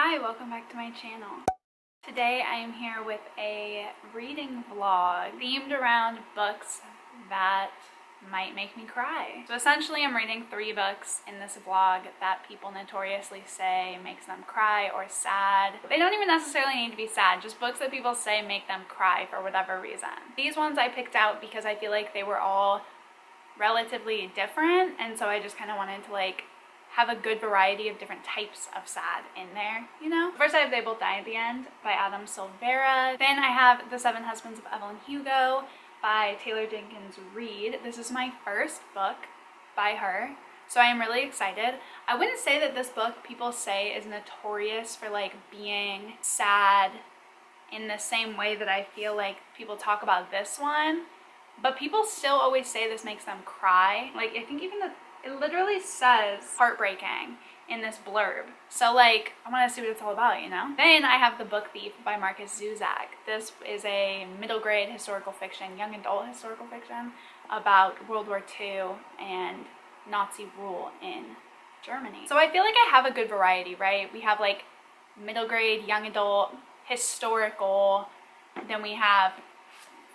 Hi, welcome back to my channel. Today I am here with a reading vlog themed around books that might make me cry. So essentially I'm reading 3 books in this vlog that people notoriously say makes them cry or sad. They don't even necessarily need to be sad, just books that people say make them cry for whatever reason. These ones I picked out because I feel like they were all relatively different, and so I just kind of wanted to have a good variety of different types of sad in there, you know? First I have They Both Die at the End by Adam Silvera. Then I have The Seven Husbands of Evelyn Hugo by Taylor Jenkins Reid. This is my first book by her, so I am really excited. I wouldn't say that this book people say is notorious for being sad in the same way that I feel like people talk about this one, but people still always say this makes them cry. I think even it literally says heartbreaking in this blurb. So I want to see what it's all about, you know? Then I have The Book Thief by Marcus Zuzak. This is a middle grade historical fiction, young adult historical fiction about World War II and Nazi rule in Germany. So I feel like I have a good variety, right? We have middle grade, young adult, historical, then we have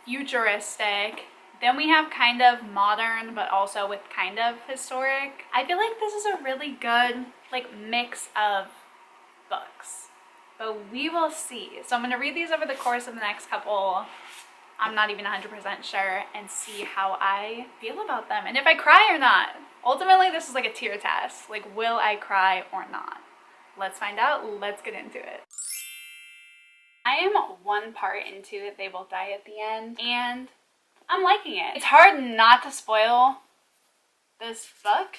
futuristic, then we have kind of modern, but also with kind of historic. I feel like this is a really good mix of books, but we will see. So I'm gonna read these over the course of the next couple, I'm not even 100% sure, and see how I feel about them and if I cry or not. Ultimately, this is like a tear test. Will I cry or not? Let's find out. Let's get into it. I am one part into They Both Die at the End, and I'm liking it. It's hard not to spoil this book.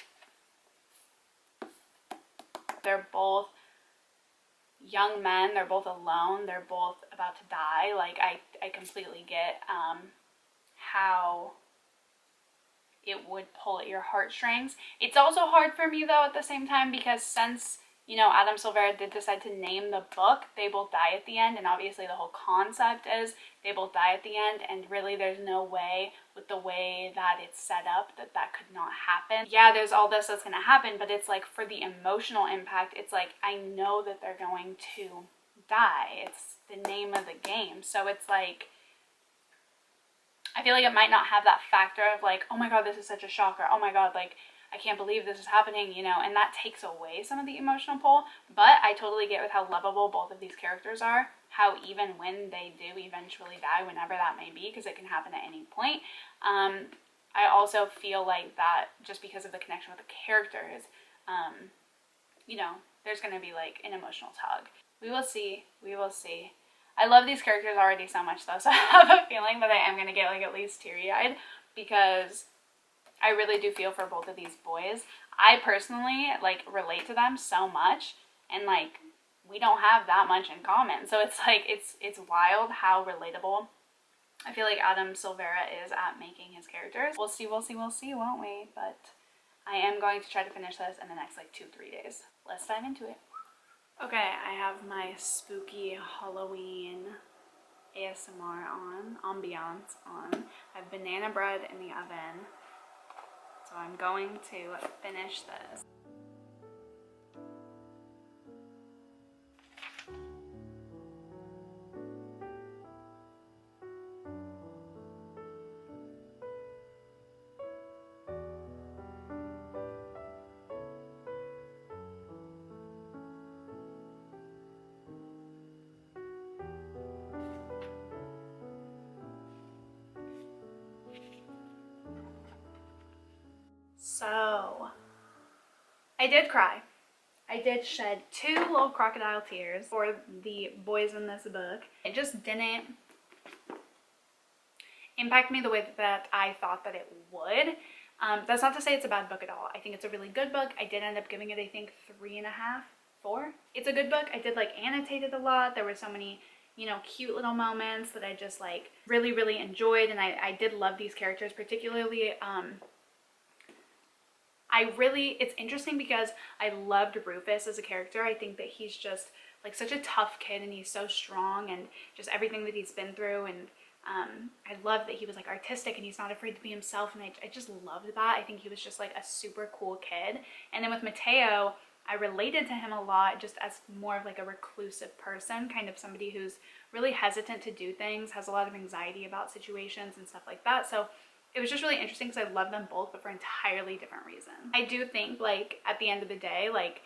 They're both young men. They're both alone. They're both about to die. I completely get how it would pull at your heartstrings. It's also hard for me though at the same time, because since Adam Silvera did decide to name the book They Both Die at the End, and obviously the whole concept is they both die at the end, and really there's no way with the way that it's set up that could not happen. Yeah, there's all this that's gonna happen, but it's for the emotional impact, it's I know that they're going to die. It's the name of the game. So it's I feel like it might not have that factor of oh my god, this is such a shocker, oh my god, I can't believe this is happening, and that takes away some of the emotional pull. But I totally get with how lovable both of these characters are, how even when they do eventually die, whenever that may be, because it can happen at any point, I also feel that just because of the connection with the characters, there's going to be an emotional tug. We will see. We will see. I love these characters already so much though, so I have a feeling that I am going to get at least teary-eyed, because I really do feel for both of these boys. I personally relate to them so much, and we don't have that much in common. So it's it's wild how relatable I feel like Adam Silvera is at making his characters. We'll see, won't we? But I am going to try to finish this in the next 2-3 days. Let's dive into it. Okay, I have my spooky Halloween ASMR ambiance on. I have banana bread in the oven. So I'm going to finish this. So, I did cry. I did shed 2 little crocodile tears for the boys in this book. It just didn't impact me the way that I thought that it would. That's not to say it's a bad book at all. I think it's a really good book. I did end up giving it, I think, 3.5, 4. It's a good book. I did annotate it a lot. There were so many cute little moments that I just really, really enjoyed, and I did love these characters, particularly it's interesting because I loved Rufus as a character. I think that he's just such a tough kid, and he's so strong, and just everything that he's been through, and I love that he was artistic and he's not afraid to be himself, and I just loved that. I think he was just a super cool kid. And then with Mateo, I related to him a lot just as more of like a reclusive person, kind of somebody who's really hesitant to do things, has a lot of anxiety about situations and stuff like that. So it was just really interesting because I love them both, but for entirely different reasons. I do think, like, at the end of the day, like,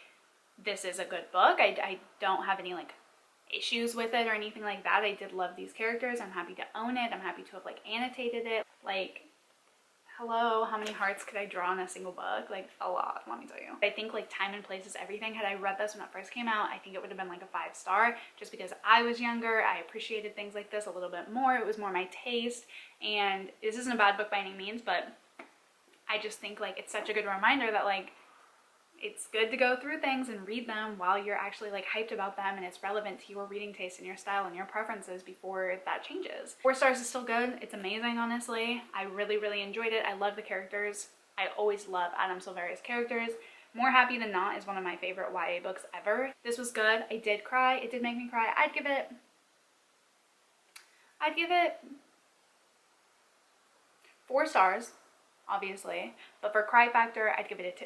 this is a good book. I don't have any like issues with it or anything like that. I did love these characters. I'm happy to own it. I'm happy to have like annotated it. Like, hello, how many hearts could I draw in a single book? Like, a lot, let me tell you. I think like time and place is everything. Had I read this when it first came out, I think it would have been like a 5-star, just because I was younger. I appreciated things like this a little bit more. It was more my taste, and this isn't a bad book by any means, but I just think like it's such a good reminder that like it's good to go through things and read them while you're actually like hyped about them and it's relevant to your reading taste and your style and your preferences before that changes. 4 stars is still good. It's amazing, honestly. I really, really enjoyed it. I love the characters. I always love Adam Silveria's characters. More Happy Than Not is one of my favorite YA books ever. This was good. I did cry. It did make me cry. I'd give it 4 stars, obviously, but for cry factor, I'd give it a 2.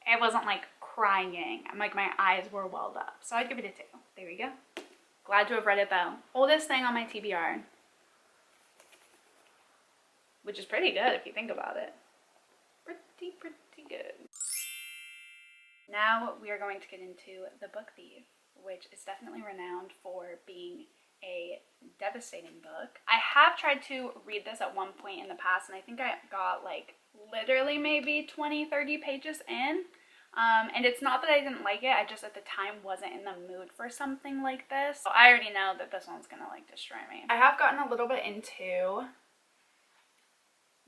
It wasn't like crying. I'm like, my eyes were welled up. So I'd give it a 2. There we go. Glad to have read it though. Oldest thing on my TBR. Which is pretty good if you think about it. Pretty good. Now we are going to get into The Book Thief, which is definitely renowned for being a devastating book. I have tried to read this at one point in the past, and I think I got like literally maybe 20-30 pages in. And it's not that I didn't like it, I just at the time wasn't in the mood for something like this. So I already know that this one's gonna like destroy me. I have gotten a little bit into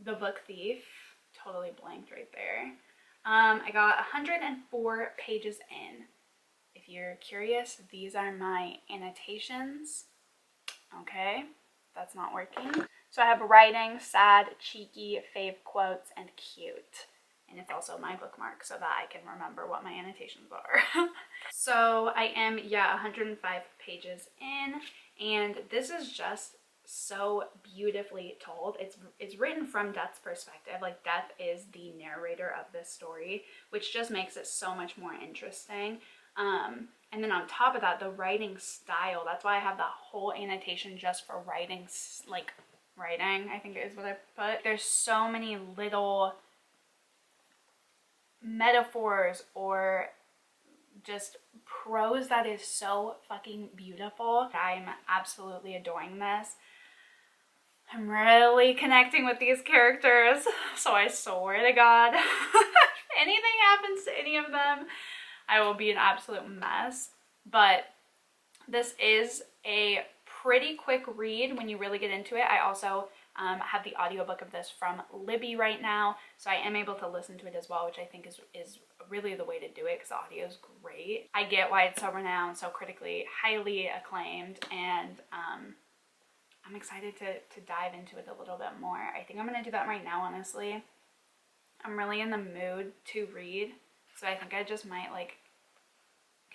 The Book Thief. Totally blanked right there. I got 104 pages in. If you're curious, these are my annotations. Okay, that's not working. So I have writing, sad, cheeky, fave quotes, and cute. And it's also my bookmark so that I can remember what my annotations are. So I am, 105 pages in, and this is just so beautifully told. It's written from Death's perspective. Like, Death is the narrator of this story, which just makes it so much more interesting. And then on top of that, the writing style, that's why I have that whole annotation just for writing, like writing, I think is what I put. There's so many little metaphors or just prose that is so fucking beautiful. I'm absolutely adoring this. I'm really connecting with these characters, so I swear to God, if anything happens to any of them, I will be an absolute mess. But this is a pretty quick read when you really get into it. I also have the audiobook of this from Libby right now, so I am able to listen to it as well, which I think is really the way to do it because the audio is great. I get why it's so renowned, so critically highly acclaimed, and I'm excited to dive into it a little bit more. I think I'm going to do that right now, honestly. I'm really in the mood to read, so I think I just might like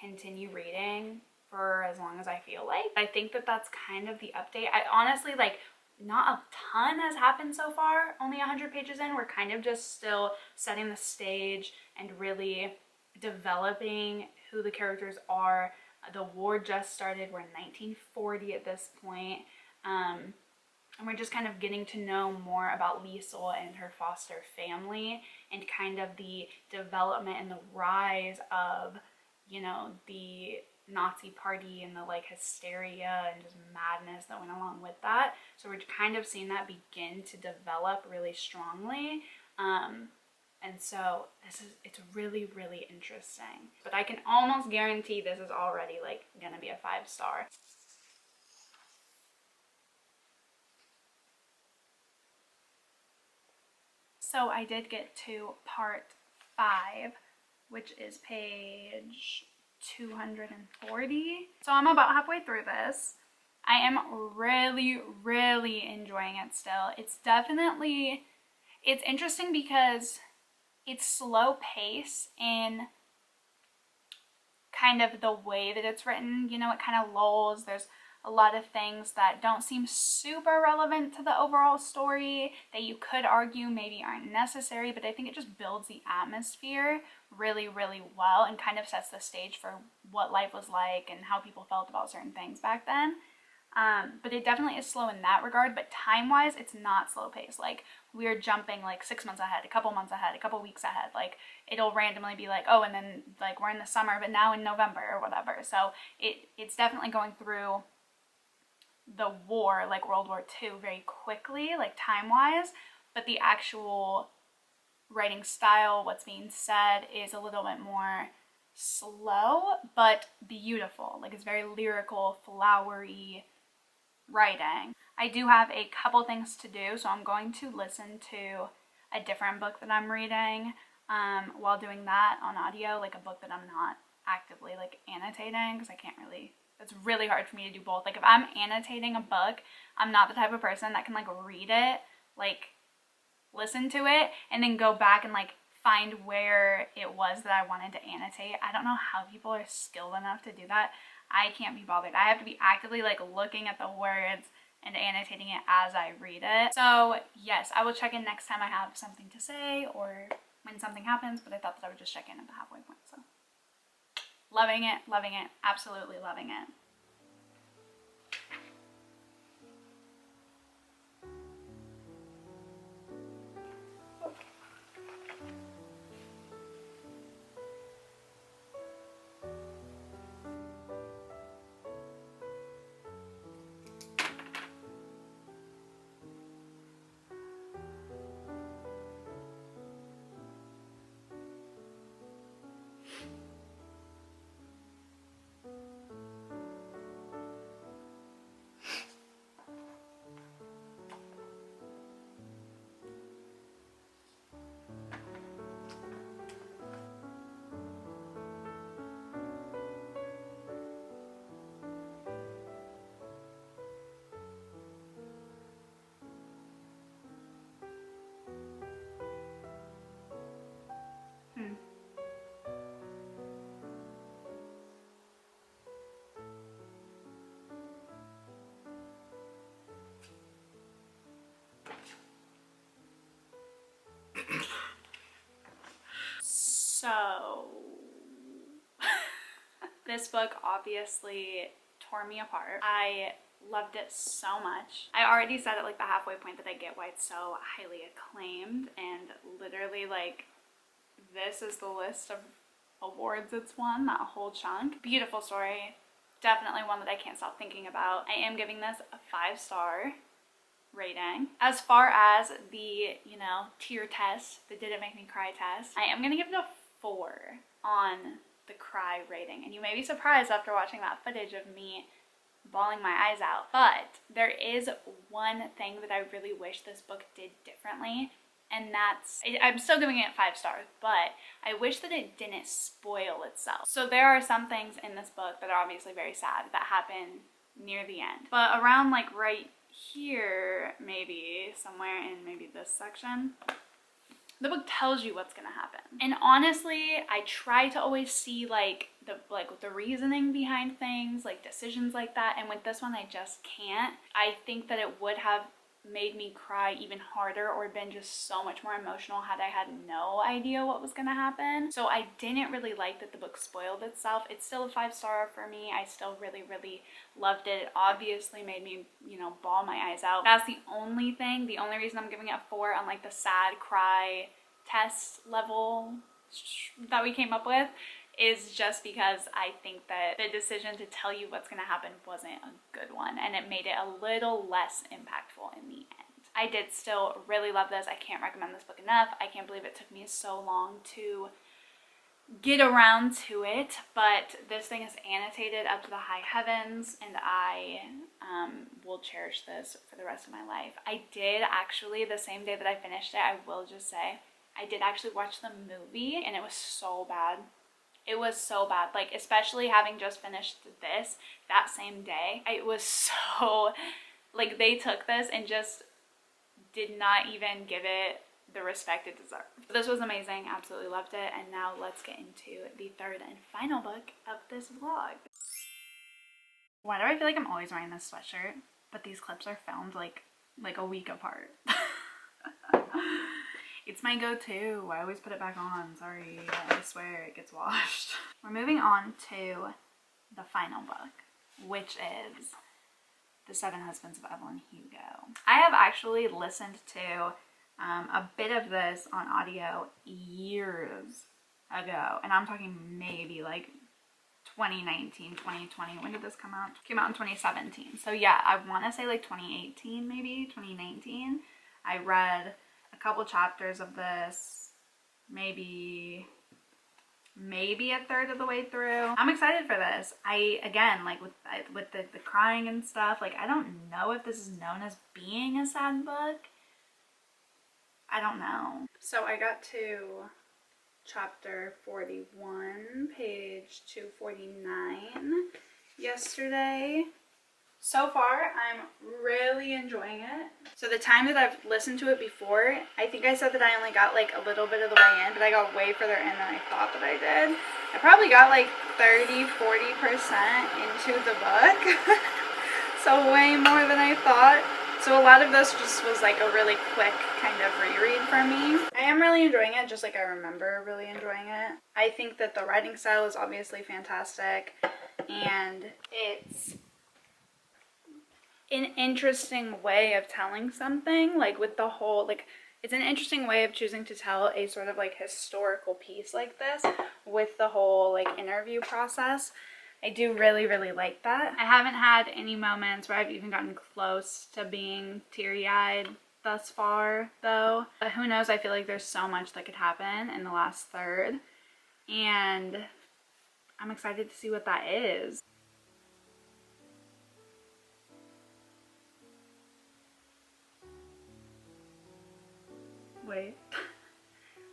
continue reading for as long as I feel like. I think that that's kind of the update. I honestly, like, not a ton has happened so far. Only 100 pages in. We're kind of just still setting the stage and really developing who the characters are. The war just started. We're in 1940 at this point. And we're just kind of getting to know more about Liesel and her foster family and kind of the development and the rise of, you know, the Nazi party and the like hysteria and just madness that went along with that. So we're kind of seeing that begin to develop really strongly. And so it's really, really interesting. But I can almost guarantee this is already like gonna be a 5-star. So I did get to part 5, which is page 240. So I'm about halfway through this. I am really, really enjoying it still. It's interesting because it's slow pace in kind of the way that it's written. You know, it kind of lulls. There's a lot of things that don't seem super relevant to the overall story, that you could argue maybe aren't necessary, but I think it just builds the atmosphere really, really well and kind of sets the stage for what life was like and how people felt about certain things back then. But it definitely is slow in that regard, but time-wise, it's not slow paced. Like, we're jumping like 6 months ahead, a couple months ahead, a couple weeks ahead. Like, it'll randomly be like, oh, and then like we're in the summer, but now in November or whatever. So it's definitely going through the war, like World War II, very quickly, like time-wise, but the actual writing style, what's being said, is a little bit more slow, but beautiful. Like, it's very lyrical, flowery writing. I do have a couple things to do, so I'm going to listen to a different book that I'm reading while doing that on audio, like a book that I'm not actively like annotating, because I can't really, it's really hard for me to do both. Like, if I'm annotating a book, I'm not the type of person that can like read it, like listen to it, and then go back and like find where it was that I wanted to annotate. I don't know how people are skilled enough to do that. I can't be bothered. I have to be actively like looking at the words and annotating it as I read it. So yes, I will check in next time I have something to say or when something happens, but I thought that I would just check in at the halfway point. So loving it, absolutely loving it. So this book obviously tore me apart. I loved it so much. I already said at like the halfway point that I get why it's so highly acclaimed, and literally like this is the list of awards it's won, that whole chunk. Beautiful story. Definitely one that I can't stop thinking about. I am giving this a 5-star rating. As far as the, you know, tear test, the did it make me cry test, I am gonna give it a 4 on the cry rating. And you may be surprised after watching that footage of me bawling my eyes out, but there is one thing that I really wish this book did differently, and that's, I'm still giving it 5 stars, but I wish that it didn't spoil itself. So there are some things in this book that are obviously very sad that happen near the end, but around like right here, maybe somewhere in maybe this section, the book tells you what's gonna happen. And honestly, I try to always see like the reasoning behind things, like decisions like that, and with this one I just can't. I think that it would have made me cry even harder or been just so much more emotional had I had no idea what was gonna happen. So I didn't really like that the book spoiled itself. It's still a 5-star for me. I still really, really loved it. It obviously made me, you know, bawl my eyes out. That's the only thing, the only reason I'm giving it a 4 on like the sad cry test level that we came up with, is just because I think that the decision to tell you what's going to happen wasn't a good one, and it made it a little less impactful in the end. I did still really love this. I can't recommend this book enough. I can't believe it took me so long to get around to it, but this thing is annotated up to the high heavens, and I will cherish this for the rest of my life. I did actually, the same day that I finished it, I will just say, I did actually watch the movie, and it was so bad. It was so bad, like especially having just finished this that same day. It was so, like, they took this and just did not even give it the respect it deserved. This was amazing, absolutely loved it, and now let's get into the third and final book of this vlog. Why do I feel like I'm always wearing this sweatshirt, but these clips are filmed like a week apart? It's my go-to. I always put it back on. Sorry, I swear it gets washed. We're moving on to the final book, which is The 7 Husbands of Evelyn Hugo. I have actually listened to a bit of this on audio years ago, and I'm talking maybe like 2019, 2020. When did this come out? It came out in 2017. So yeah, I want to say like 2018, maybe 2019. I read a couple chapters of this, maybe a third of the way through. I'm excited for this. Again, like with the crying and stuff, like I don't know if this is known as being a sad book. I don't know. So I got to chapter 41, page 249 yesterday. So far, I'm really enjoying it. So the time that I've listened to it before, I think I said that I only got like a little bit of the way in, but I got way further in than I thought that I did. I probably got like 30-40% into the book. So way more than I thought. So a lot of this just was like a really quick kind of reread for me. I am really enjoying it, just like I remember really enjoying it. I think that the writing style is obviously fantastic, and it's an interesting way of telling something, like with the whole, like, it's an interesting way of choosing to tell a sort of like historical piece like this with the whole like interview process. I do really, really like that. I haven't had any moments where I've even gotten close to being teary-eyed thus far, though. But who knows, I feel like there's so much that could happen in the last third, and I'm excited to see what that is. Wait.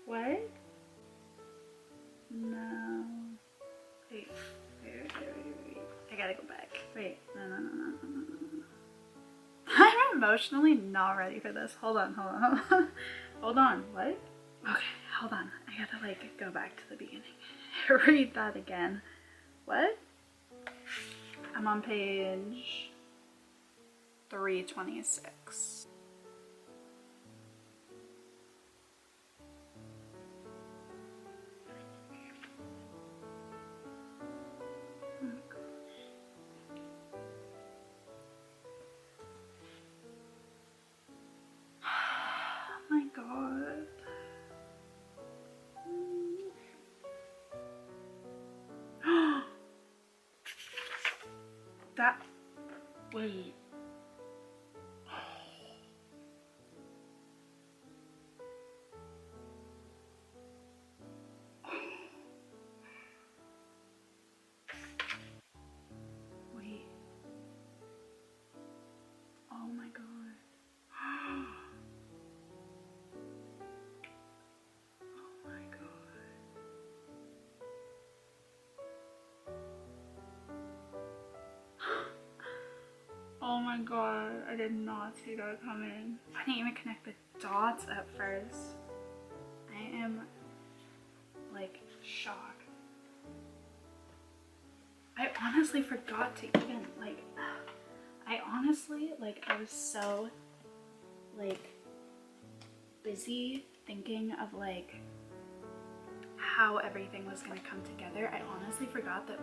What? No. Wait. I gotta go back. Wait. No. I'm emotionally not ready for this. Hold on. Hold on. What? Okay, hold on. I gotta like go back to the beginning. Read that again. What? I'm on page 326. That, wait. Wait. Oh my God. Oh my God. Oh my God, I did not see that coming. I didn't even connect the dots at first. I am like shocked. I honestly forgot to even like, I was so like busy thinking of like how everything was gonna come together. I honestly forgot that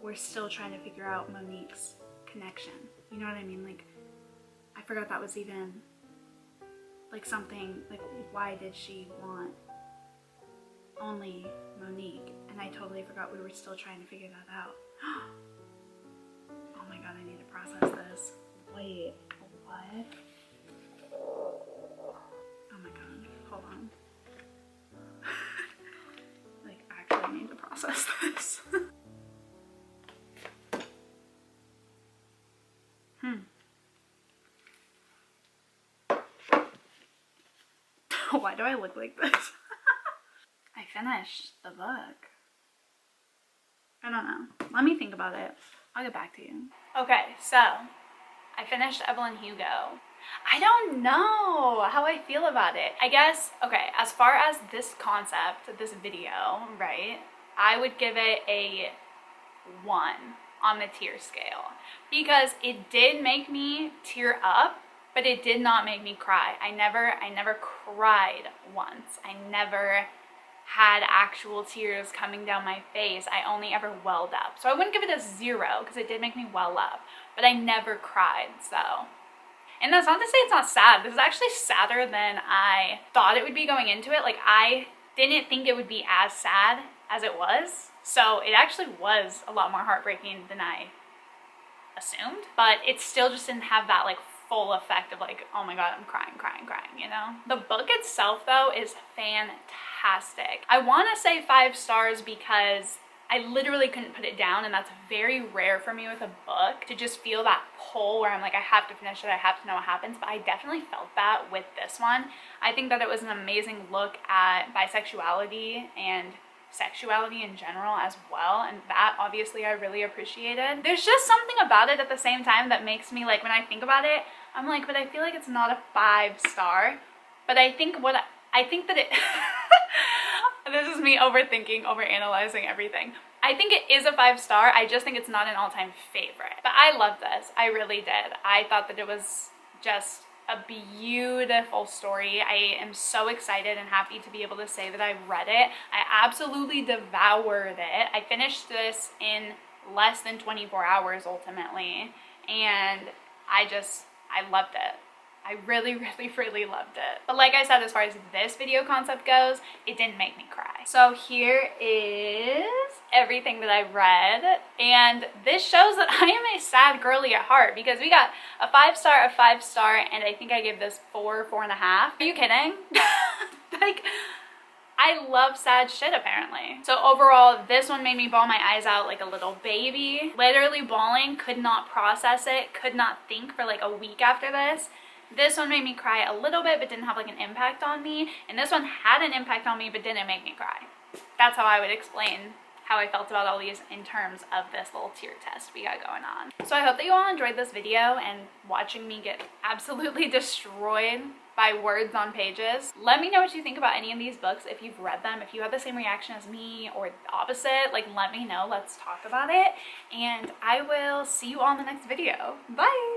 we're still trying to figure out Monique's connection. You know what I mean? Like, I forgot that was even like something, like why did she want only Monique? And I totally forgot we were still trying to figure that out. Oh my God, I need to process this. Wait, what? Oh my God, hold on. Like, I actually need to process this. Why do I look like this? I finished the book. I don't know. Let me think about it. I'll get back to you. Okay, so I finished Evelyn Hugo. I don't know how I feel about it. I guess, okay, as far as this concept, this video, right, I would give it a 1 on the tear scale, because it did make me tear up, but it did not make me cry. I never cried once. I never had actual tears coming down my face. I only ever welled up. So I wouldn't give it a 0 because it did make me well up, but I never cried. So, and that's not to say it's not sad. This is actually sadder than I thought it would be going into it. Like, I didn't think it would be as sad as it was. So it actually was a lot more heartbreaking than I assumed, but it still just didn't have that like full effect of like, oh my god, I'm crying, you know? The book itself though is fantastic. I want to say 5 stars because I literally couldn't put it down, and that's very rare for me with a book, to just feel that pull where I'm like, I have to finish it, I have to know what happens, but I definitely felt that with this one. I think that it was an amazing look at bisexuality and sexuality in general as well, and that obviously I really appreciated. There's just something about it at the same time that makes me like, when I think about it, I'm like, but I feel like it's not a 5 star. But I think that it this is me overthinking, overanalyzing everything. I think it is a 5 star. I just think it's not an all-time favorite. But I love this. I really did. I thought that it was just a beautiful story. I am so excited and happy to be able to say that I read it. I absolutely devoured it. I finished this in less than 24 hours ultimately, and I loved it. I really loved it. But like I said, as far as this video concept goes, it didn't make me cry. So here is everything that I read, and this shows that I am a sad girly at heart, because we got a 5 star, a 5 star, and I think I gave this 4.5. Are you kidding? Like, I love sad shit apparently. So overall, this one made me bawl my eyes out like a little baby. Literally bawling, could not process it, could not think for like a week after this. This one made me cry a little bit, but didn't have like an impact on me. And this one had an impact on me, but didn't make me cry. That's how I would explain how I felt about all these in terms of this little tier test we got going on. So I hope that you all enjoyed this video and watching me get absolutely destroyed by words on pages. Let me know what you think about any of these books, if you've read them, if you have the same reaction as me or the opposite. Like, let me know. Let's talk about it. And I will see you all in the next video. Bye!